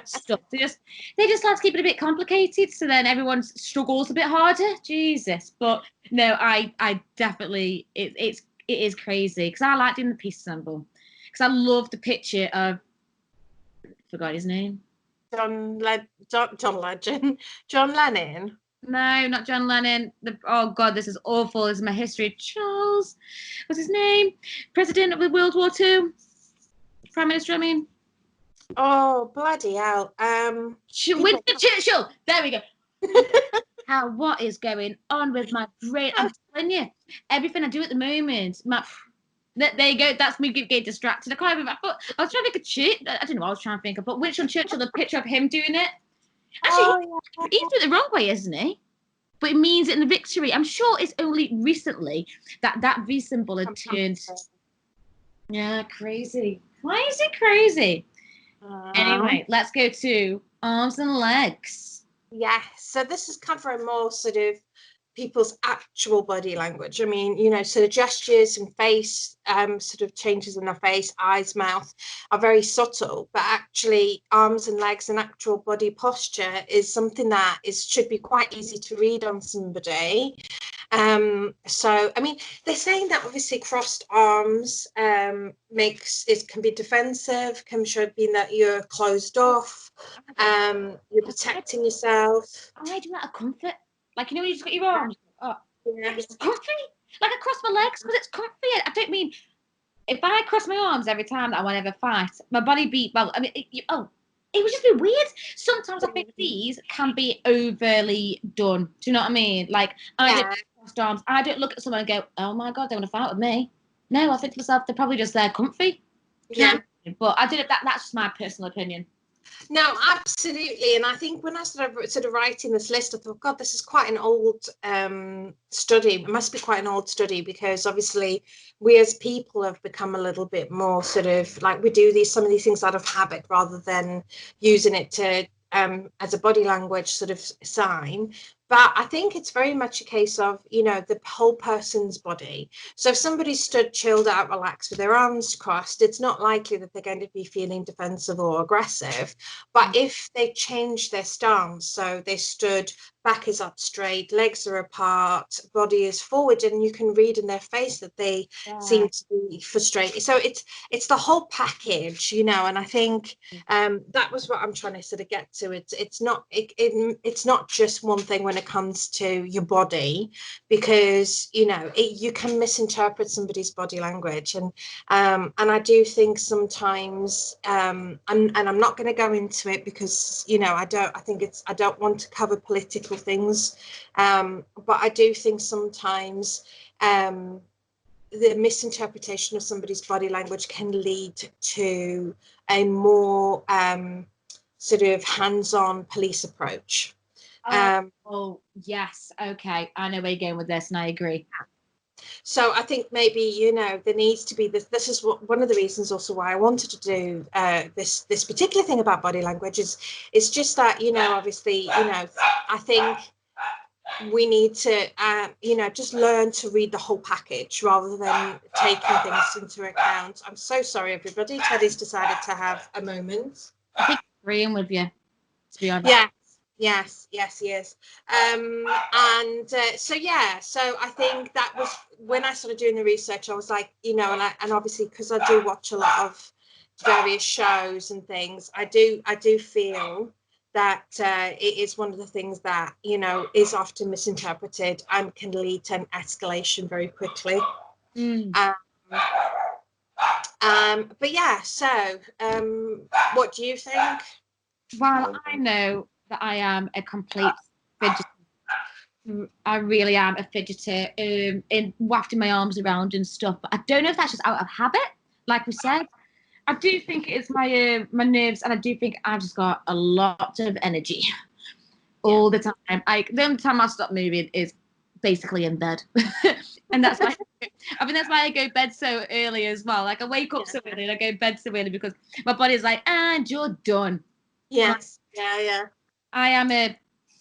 Stuff. They just like to keep it a bit complicated, so then everyone struggles a bit harder. Jesus, but no, I definitely it is crazy because I like doing the peace symbol because I love the picture of forgot his name. John Legend, John Lennon. No, not John Lennon. Oh God, this is awful. This is my history. Charles, what's his name? President of World War II. Prime Minister, I mean. Oh, bloody hell. Winston Churchill. There we go. What is going on with my brain? I'm telling you, everything I do at the moment, there you go. That's me getting distracted. I can't even. I was trying to think of Churchill. I don't know what I was trying to think of, but Winston Churchill, the picture of him doing it. Actually, he's doing it the wrong way, isn't he? But it means it in the victory. I'm sure it's only recently that V symbol had turned. Yeah, crazy. Crazy. Anyway, let's go to arms and legs. Yeah, so this is covering more sort of people's actual body language. I mean, you know, sort of gestures and face sort of changes in their face, eyes, mouth are very subtle, but actually arms and legs and actual body posture is something that should be quite easy to read on somebody. So I mean, they're saying that obviously crossed arms can be defensive, can should mean that you're closed off, you're protecting yourself. I do that a comfort. Like, you know, when you just got your arms. Oh, yeah. It's comfy. Like, I cross my legs because it's comfy. I don't mean if I cross my arms every time that I want to have a fight, my body beat. Well, I mean, it would just be weird. Sometimes I think these can be overly done. Do you know what I mean? Like, I don't crossed arms. I don't look at someone and go, oh my God, they want to fight with me. No, I think to myself, they're probably just there comfy. Do you know what I mean? But I did it. That's just my personal opinion. No, absolutely. And I think when I started sort of writing this list, I thought, God, this is quite an old study. It must be quite an old study, because obviously we as people have become a little bit more sort of like, we do some of these things out of habit rather than using it to as a body language sort of sign. But I think it's very much a case of, you know, the whole person's body. So if somebody stood chilled out, relaxed with their arms crossed, it's not likely that they're going to be feeling defensive or aggressive. But if they change their stance, so they stood, back is up straight, legs are apart, body is forward, and you can read in their face that they seem to be frustrated. So it's the whole package, you know. And I think that was what I'm trying to sort of get to. It's not just one thing when it comes to your body, because, you know, you can misinterpret somebody's body language, and I do think sometimes and I'm not going to go into it because, you know, I don't want to cover political things, but I do think sometimes the misinterpretation of somebody's body language can lead to a more sort of hands-on police approach. Oh yes, okay, I know where you're going with this, and I agree. So I think maybe, you know, there needs to be this. This is one of the reasons also why I wanted to do this particular thing about body language is it's just that, you know, obviously, you know, I think we need to, you know, just learn to read the whole package rather than taking things into account. I'm so sorry, everybody. Teddy's decided to have a moment. I think I'm agreeing with you, to be honest. Yes, he is. So I think that was when I started doing the research. I was like, you know, and obviously because I do watch a lot of various shows and things, I do feel that it is one of the things that, you know, is often misinterpreted and can lead to an escalation very quickly. But yeah, so what do you think? Well, I know that I am a complete fidgeter. I really am a fidgeter, in wafting my arms around and stuff. But I don't know if that's just out of habit, like we said. I do think it's my nerves, and I do think I've just got a lot of energy all the time. Like the only time I stop moving is basically in bed, and that's why I mean that's why I go to bed so early as well. Like I wake up so early and I go to bed so early because my body's like, and you're done. Yes. I am a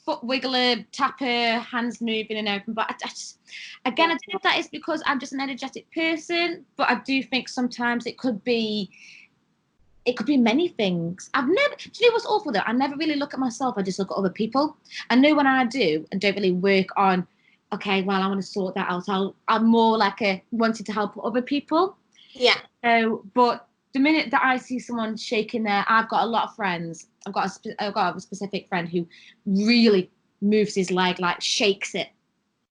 foot wiggler, tapper, hands moving and everything. But I just, again, I don't know if that is because I'm just an energetic person, but I do think sometimes it could be many things. Do you know what's awful though? I never really look at myself. I just look at other people. I know when I do and don't really work on, okay, well, I want to sort that out. I'm more like a wanting to help other people. Yeah. So, but the minute that I see someone shaking I've got a lot of friends. I've got a specific friend who really moves his leg, like shakes it.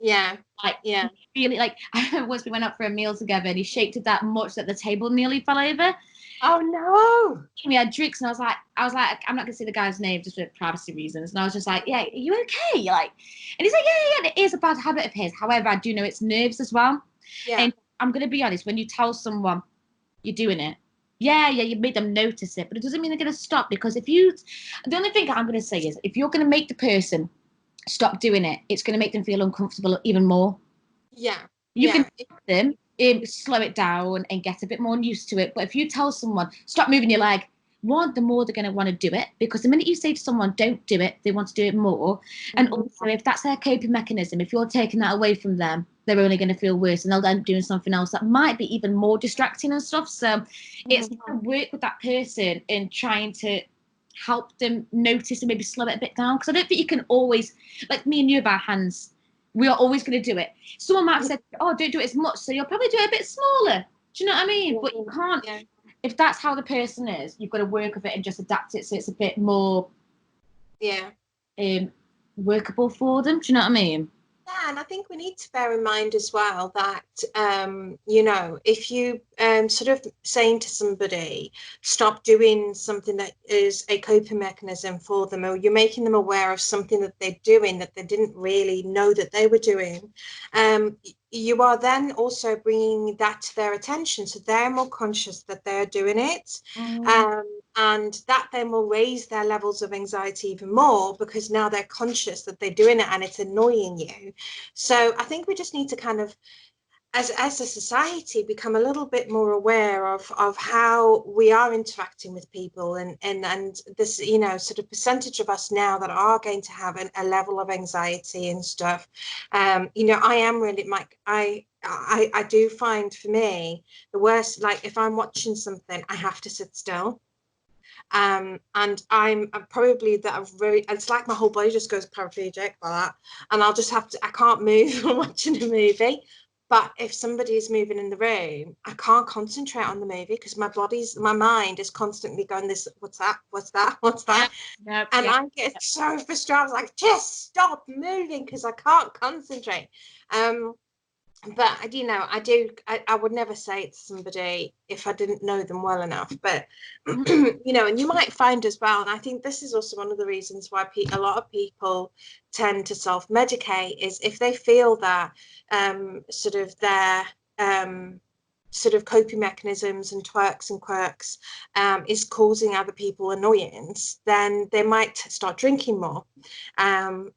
Yeah. Like, yeah. Really, like, I remember once we went out for a meal together and he shaked it that much that the table nearly fell over. Oh no. We had drinks and I was like, I'm not gonna say the guy's name just for privacy reasons. And I was just like, yeah, are you okay? Like, and he's like, yeah, it is a bad habit of his. However, I do know it's nerves as well. Yeah. And I'm gonna be honest, when you tell someone you're doing it, yeah, you made them notice it, but it doesn't mean they're gonna stop, because the only thing I'm gonna say is if you're gonna make the person stop doing it, it's gonna make them feel uncomfortable even more. Yeah. You can help them slow it down and get a bit more used to it. But if you tell someone, stop moving your leg, the more they're going to want to do it, because the minute you say to someone, don't do it, they want to do it more. Mm-hmm. And also, if that's their coping mechanism, if you're taking that away from them, they're only going to feel worse and they'll end up doing something else that might be even more distracting and stuff. So it's to work with that person in trying to help them notice and maybe slow it a bit down. Because I don't think you can always, like me and you about hands, we are always going to do it. Someone might have said, oh, don't do it as much, so you'll probably do it a bit smaller. Do you know what I mean? But you can't, if that's how the person is, you've got to work with it and just adapt it so it's a bit more workable for them. Do you know what I mean? Yeah, and I think we need to bear in mind as well that, you know, if you sort of saying to somebody, stop doing something that is a coping mechanism for them, or you're making them aware of something that they're doing that they didn't really know that they were doing, you are then also bringing that to their attention. So they're more conscious that they're doing it. And that then will raise their levels of anxiety even more, because now they're conscious that they're doing it and it's annoying you. So I think we just need to kind of, as a society, become a little bit more aware of how we are interacting with people, and this, you know, sort of percentage of us now that are going to have a level of anxiety and stuff. You know, I am really, I do find, for me, the worst, like if I'm watching something, I have to sit still. And I'm probably that I've very, it's like my whole body just goes paraplegic by that, and I'll just have to, I can't move when watching a movie. But if somebody is moving in the room, I can't concentrate on the movie because my mind is constantly going, this, what's that, what's that, what's that. And I get so frustrated. I was like, just stop moving because I can't concentrate. But you know, I would never say it to somebody if I didn't know them well enough. But you know, and you might find as well, and I think this is also one of the reasons why a lot of people tend to self-medicate, is if they feel that sort of their sort of coping mechanisms and twerks and quirks is causing other people annoyance, then they might start drinking more,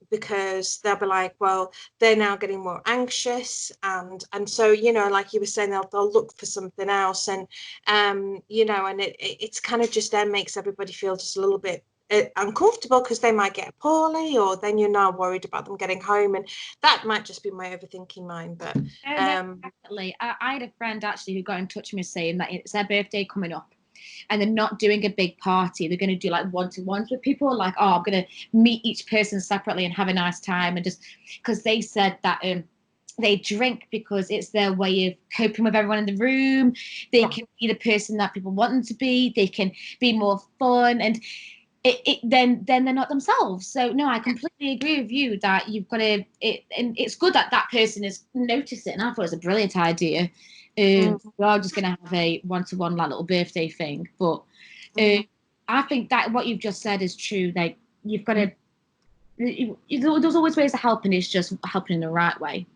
because they'll be like, well, they're now getting more anxious, and so, you know, like you were saying, they'll look for something else, and you know, and it's kind of just then makes everybody feel just a little bit uncomfortable, because they might get poorly, or then you're now worried about them getting home, and that might just be my overthinking mind. But no, definitely. I had a friend actually who got in touch with me saying that it's their birthday coming up, and they're not doing a big party. They're going to do like one-to-ones with people, like, oh, I'm going to meet each person separately and have a nice time, and just because they said that they drink because it's their way of coping with everyone in the room. They can be the person that people want them to be. They can be more fun, and then they're not themselves. So no, I completely agree with you that you've got to and it's good that that person has noticed it, and I thought it was a brilliant idea. We're all just gonna have a one-to-one like little birthday thing, but I think that what you've just said is true. Like, you've got to there's always ways to help, and it's just helping in the right way.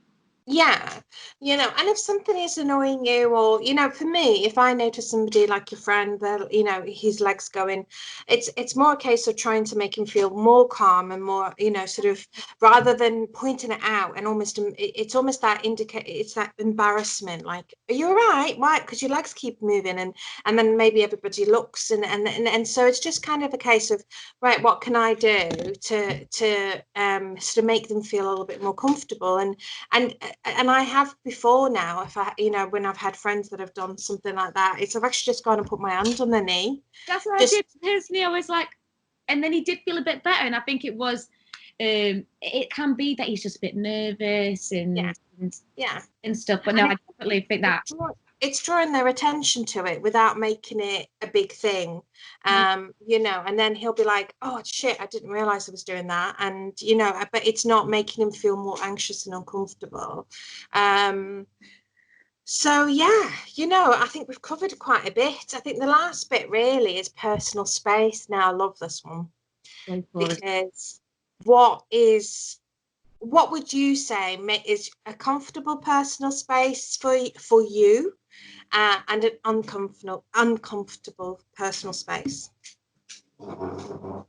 Yeah, you know, and if something is annoying you, or, you know, for me, if I notice somebody like your friend that, you know, his legs going, it's more a case of trying to make him feel more calm and more, you know, sort of, rather than pointing it out, and almost, it's almost that it's that embarrassment, like, are you all right? Why? Because your legs keep moving, and then maybe everybody looks, and so it's just kind of a case of, right, what can I do to sort of make them feel a little bit more comfortable, and I have before now, if I, you know, when I've had friends that have done something like that, I've actually just gone and put my hand on their knee. That's what I did personally. I was like, and then he did feel a bit better, and I think it was, it can be that he's just a bit nervous and stuff. But no, I definitely think that it's drawing their attention to it without making it a big thing, you know, and then he'll be like, oh shit, I didn't realize I was doing that, and you know, but it's not making him feel more anxious and uncomfortable. So yeah, you know, I think we've covered quite a bit. I think the last bit really is personal space. Now, I love this one, because what would you say is a comfortable personal space for you, and an uncomfortable personal space? Oh,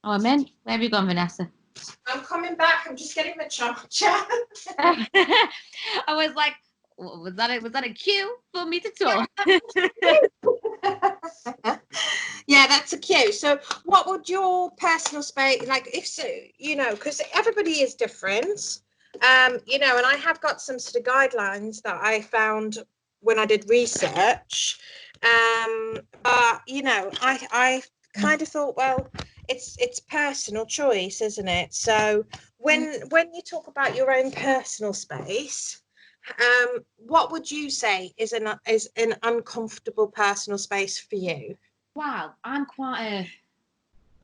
man, where have you gone, Vanessa? I'm coming back. I'm just getting the charger. I was like, was that a cue for me to talk? Yeah, that's a cue. So what would your personal space, like, if so, you know, because everybody is different, you know, and I have got some sort of guidelines that I found when I did research, but you know, I kind of thought, well, it's personal choice, isn't it? So when you talk about your own personal space, what would you say is an uncomfortable personal space for you? Wow, I'm quite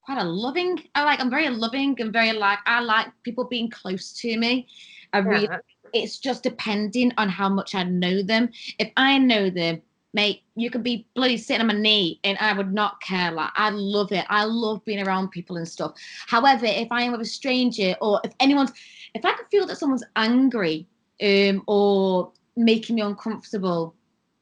quite a loving. I'm very loving and very I like people being close to me. I really. Yeah. It's just depending on how much I know them. If I know them, mate, you could be bloody sitting on my knee and I would not care. Like, I love it. I love being around people and stuff. However, if I am with a stranger or if I can feel that someone's angry, or making me uncomfortable,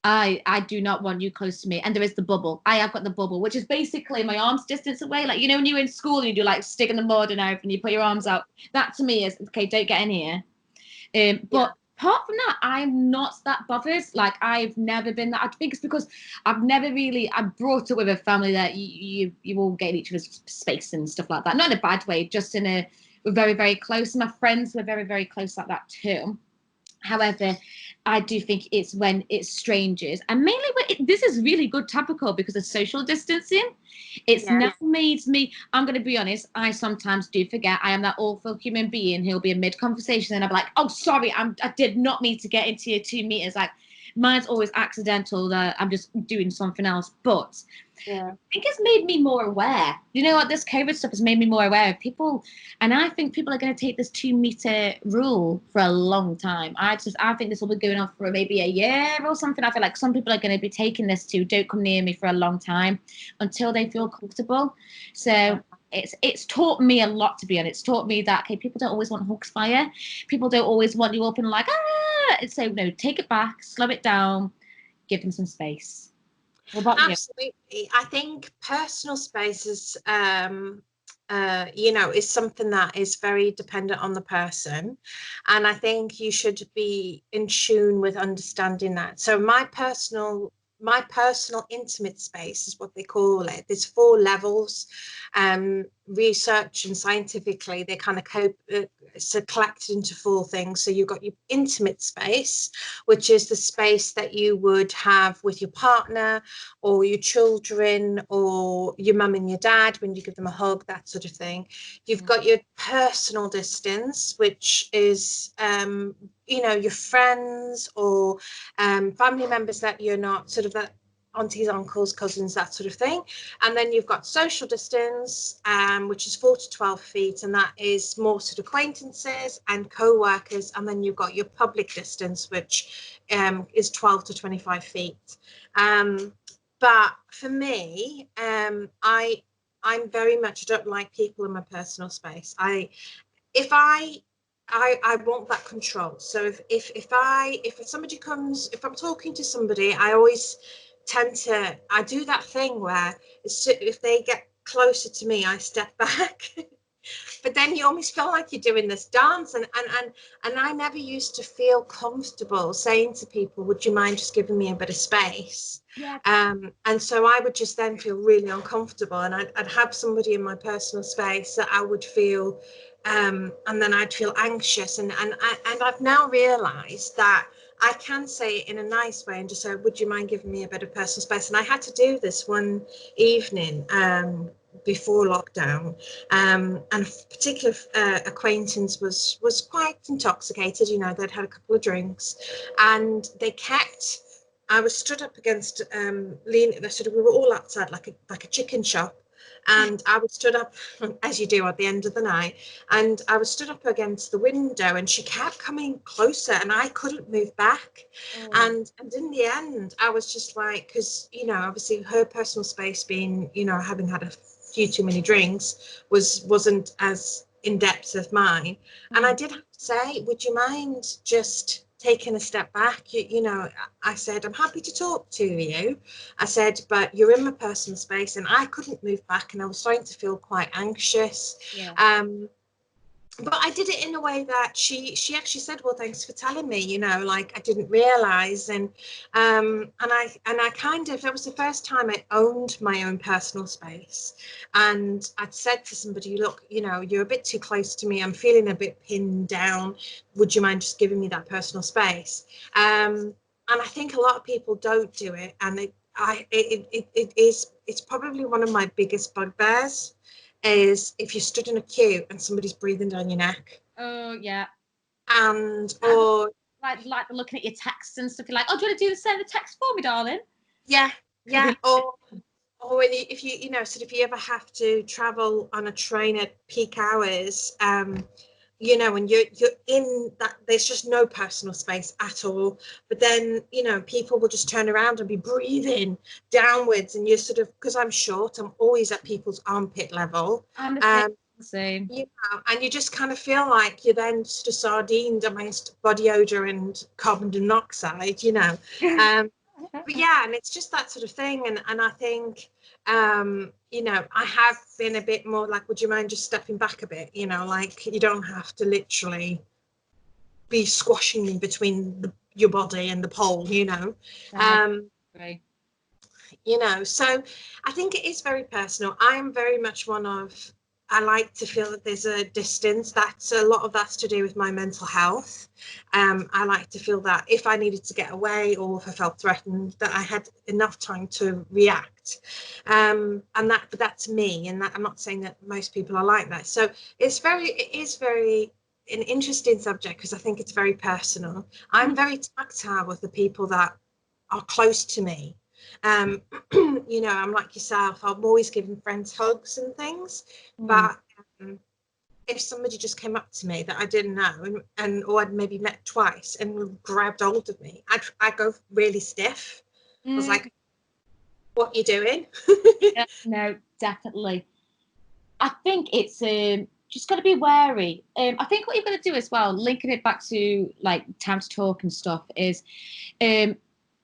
I do not want you close to me. And there is the bubble. I have got the bubble, which is basically my arm's distance away. Like, you know, when you're in school and you do like stick in the mud and everything, you put your arms out. That to me is, okay, don't get in here. But apart from that, I'm not that bothered. Like, I've never been that. I think it's because I'm brought up with a family that you all get in each other's space and stuff like that. Not in a bad way, just we're very, very close. And my friends were very, very close like that too. However, I do think it's when it's strangers, and mainly this is really good topical because of social distancing. It's now made me, I'm going to be honest, I sometimes do forget I am that awful human being who'll be in mid-conversation and I'll be like, oh, sorry, I did not mean to get into your 2 meters. Like, mine's always accidental, that I'm just doing something else. But I think it's made me more aware. You know what? This COVID stuff has made me more aware of people. And I think people are going to take this 2 meter rule for a long time. I think this will be going on for maybe a year or something. I feel like some people are going to be taking this to don't come near me for a long time until they feel comfortable. So it's taught me a lot, to be honest. It's taught me that, okay, people don't always want hugs, Fire. People don't always want you up and like, ah. So no, take it back, slow it down, give them some space. Absolutely. I think personal space is, is something that is very dependent on the person. And I think you should be in tune with understanding that. So my personal intimate space is what they call it. There's 4 levels. Research and scientifically, they kind of collected into 4 things. So you've got your intimate space, which is the space that you would have with your partner or your children or your mum and your dad when you give them a hug, that sort of thing. You've got your personal distance, which is your friends or family members that you're not sort of that aunties, uncles, cousins, that sort of thing. And then you've got social distance, which is 4 to 12 feet, and that is more sort of acquaintances and co-workers. And then you've got your public distance, which is 12 to 25 feet. But for me, I'm very much, I don't like people in my personal space. I want that control. So if somebody comes, if I'm talking to somebody, I always I do that thing where if they get closer to me, I step back. But then you almost feel like you're doing this dance, and I never used to feel comfortable saying to people, would you mind just giving me a bit of space? And so I would just then feel really uncomfortable, and I'd have somebody in my personal space that I would feel and then I'd feel anxious, and I've now realized that I can say it in a nice way and just say, would you mind giving me a bit of personal space? And I had to do this one evening before lockdown, and a particular acquaintance was quite intoxicated. You know, they'd had a couple of drinks, and I was stood up against we were all outside like a chicken shop. And I was stood up, as you do at the end of the night, and I was stood up against the window, and she kept coming closer, and I couldn't move back. And in the end, I was just like, because, you know, obviously her personal space being, you know, having had a few too many drinks wasn't as in depth as mine. And I did have to say, would you mind just taking a step back? You know, I said, I'm happy to talk to you. I said, but you're in my personal space, and I couldn't move back, and I was starting to feel quite anxious. But I did it in a way that she actually said, well, thanks for telling me, you know, like I didn't realize. And I kind of, that was the first time I owned my own personal space. And I'd said to somebody, look, you know, you're a bit too close to me. I'm feeling a bit pinned down. Would you mind just giving me that personal space? And I think a lot of people don't do it. And it's probably one of my biggest bugbears, is if you stood in a queue and somebody's breathing down your neck. Oh yeah. Or like looking at your texts and stuff. You're like, oh, do you want to send the text for me, darling? Yeah. or when if you know, sort of, if you ever have to travel on a train at peak hours, you know, and you're in that, there's just no personal space at all. But then, you know, people will just turn around and be breathing downwards, and you're sort of, because I'm short, I'm always at people's armpit level. I'm the same. You know, and you just kind of feel like you're then sort of sardined amongst body odor and carbon monoxide, you know. But yeah, and it's just that sort of thing. And I think, you know, I have been a bit more like, would you mind just stepping back a bit? You know, like, you don't have to literally be squashing me between your body and the pole, you know. Right. You know, so I think it is very personal. I am very much one of, I like to feel that there's a distance. That's a lot of that's to do with my mental health. I like to feel that if I needed to get away, or if I felt threatened, that I had enough time to react. And but that's me, and that, I'm not saying that most people are like that. So it is very an interesting subject, because I think it's very personal. I'm very tactile with the people that are close to me. You know, I'm like yourself, I'm always giving friends hugs and things, but if somebody just came up to me that I didn't know, and or I'd maybe met twice and grabbed hold of me, I'd go really stiff. I was like, what you doing? Yeah, no, definitely. I think it's just got to be wary. I think what you've got to do as well, linking it back to like time to talk and stuff, is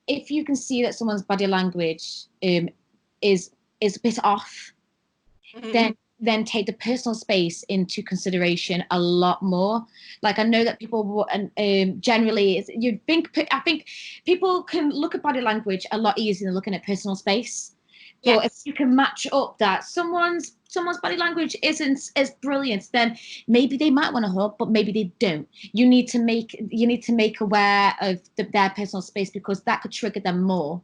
if you can see that someone's body language is a bit off, then take the personal space into consideration a lot more. Like, I know that people generally, I think people can look at body language a lot easier than looking at personal space. But if you can match up that someone's body language isn't as brilliant, then maybe they might want to hug, but maybe they don't. You need to make aware of their personal space, because that could trigger them more.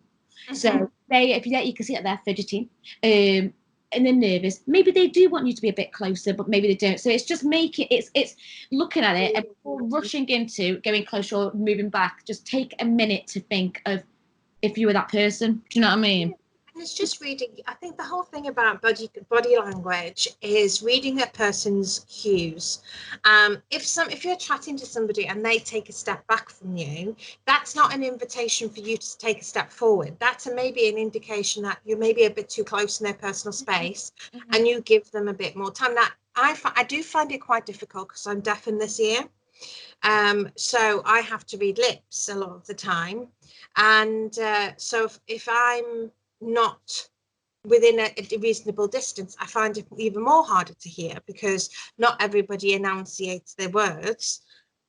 So if you can see that they're fidgety, and they're nervous, maybe they do want you to be a bit closer, but maybe they don't. So it's just it's looking at it and rushing into going closer or moving back. Just take a minute to think of if you were that person. Do you know what I mean? And it's just reading. I think the whole thing about body language is reading a person's cues. If you're chatting to somebody and they take a step back from you, that's not an invitation for you to take a step forward. That's maybe an indication that you're maybe a bit too close in their personal space, and you give them a bit more time. Now, I do find it quite difficult, because I'm deaf in this ear. So I have to read lips a lot of the time. And so if I'm not within a reasonable distance, I find it even more harder to hear, because not everybody enunciates their words.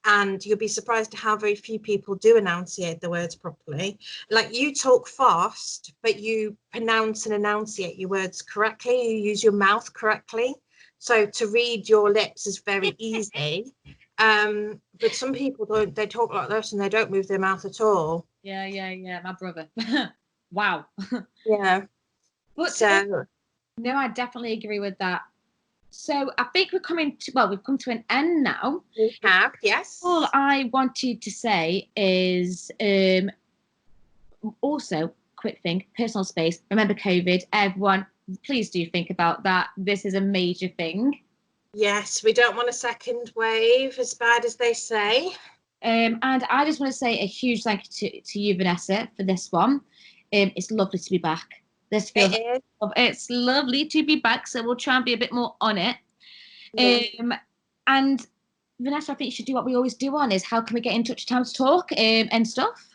And you'll be surprised at how very few people do enunciate the words properly. Like, you talk fast, but you pronounce and enunciate your words correctly. You use your mouth correctly. So to read your lips is very easy. But some people don't. They talk like this and they don't move their mouth at all. Yeah. My brother. Wow. Yeah. But So no, I definitely agree with that. So I think we've come to an end now. we have, yes. All I wanted to say is also, quick thing, personal space. Remember COVID, everyone, please do think about that. This is a major thing. Yes, we don't want a second wave, as bad as they say. And I just want to say a huge thank you to you, Vanessa, for this one. It's lovely to be back. It's lovely to be back, so we'll try and be a bit more on it. Yeah. And Vanessa, I think you should do what we always do on, is how can we get in touch with Time to Talk and stuff?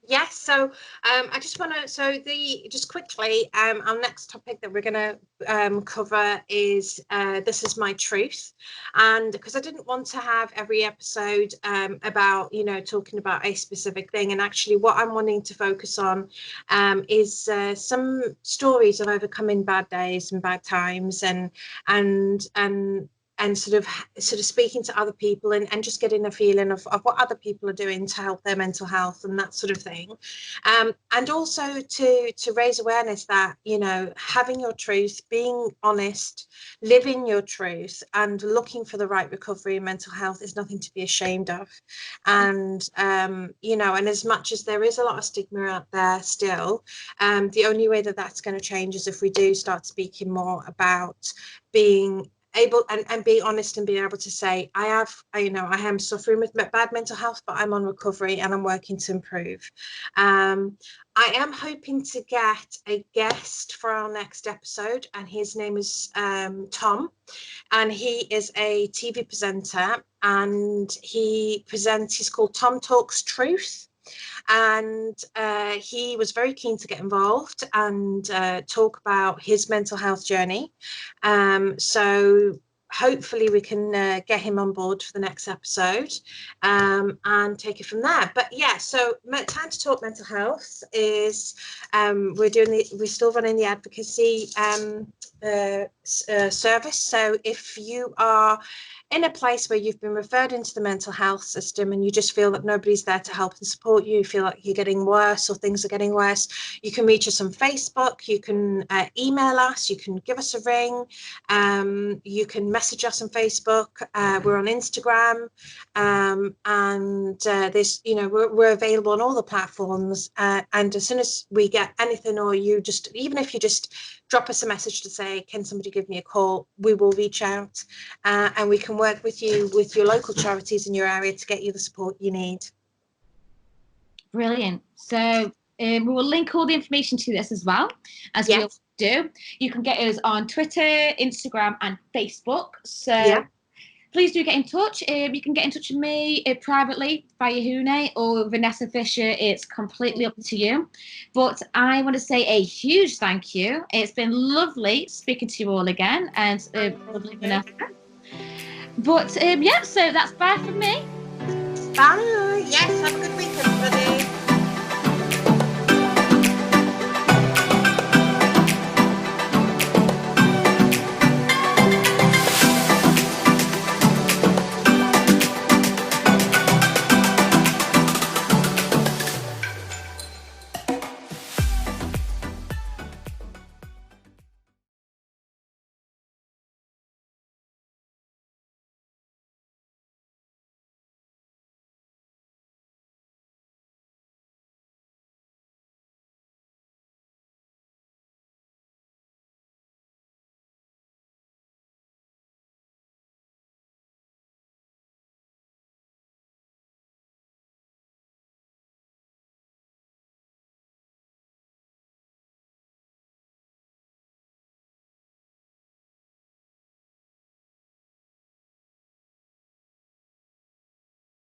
Yes, so I just want to, just quickly, our next topic that we're going to cover is This Is My Truth. And because I didn't want to have every episode about, talking about a specific thing. And actually what I'm wanting to focus on is some stories of overcoming bad days and bad times, and sort of speaking to other people and just getting a feeling of what other people are doing to help their mental health and that sort of thing. And also to raise awareness that, you know, having your truth, being honest, living your truth and looking for the right recovery in mental health is nothing to be ashamed of. And, you know, and as much as there is a lot of stigma out there still, the only way that that's going to change is if we do start speaking more about being able and being honest and being able to say, I am suffering with bad mental health, but I'm on recovery and I'm working to improve. I am hoping to get a guest for our next episode, and his name is Tom, and he is a TV presenter, and he's called Tom Talks Truth. And he was very keen to get involved and talk about his mental health journey. So hopefully we can get him on board for the next episode and take it from there. But yeah, so Time to Talk Mental Health is we're still running the advocacy service. So if you are in a place where you've been referred into the mental health system and you just feel that nobody's there to help and support you, feel like you're getting worse or things are getting worse, you can reach us on Facebook, you can email us, you can give us a ring, you can message us on Facebook, we're on Instagram, and there's, you know, we're available on all the platforms, and as soon as we get anything, or you just, even if you just drop us a message to say, can somebody give me a call, we will reach out and we can work with you with your local charities in your area to get you the support you need. Brilliant. So we will link all the information to this as well, as we always do. You can get us on Twitter, Instagram and Facebook. So please do get in touch. You can get in touch with me privately, Fyer-Huné, or Vanessa Fisher. It's completely up to you. But I want to say a huge thank you. It's been lovely speaking to you all again, and lovely Vanessa. But yeah, so that's bye from me. Bye. Yes, have a good week, everybody.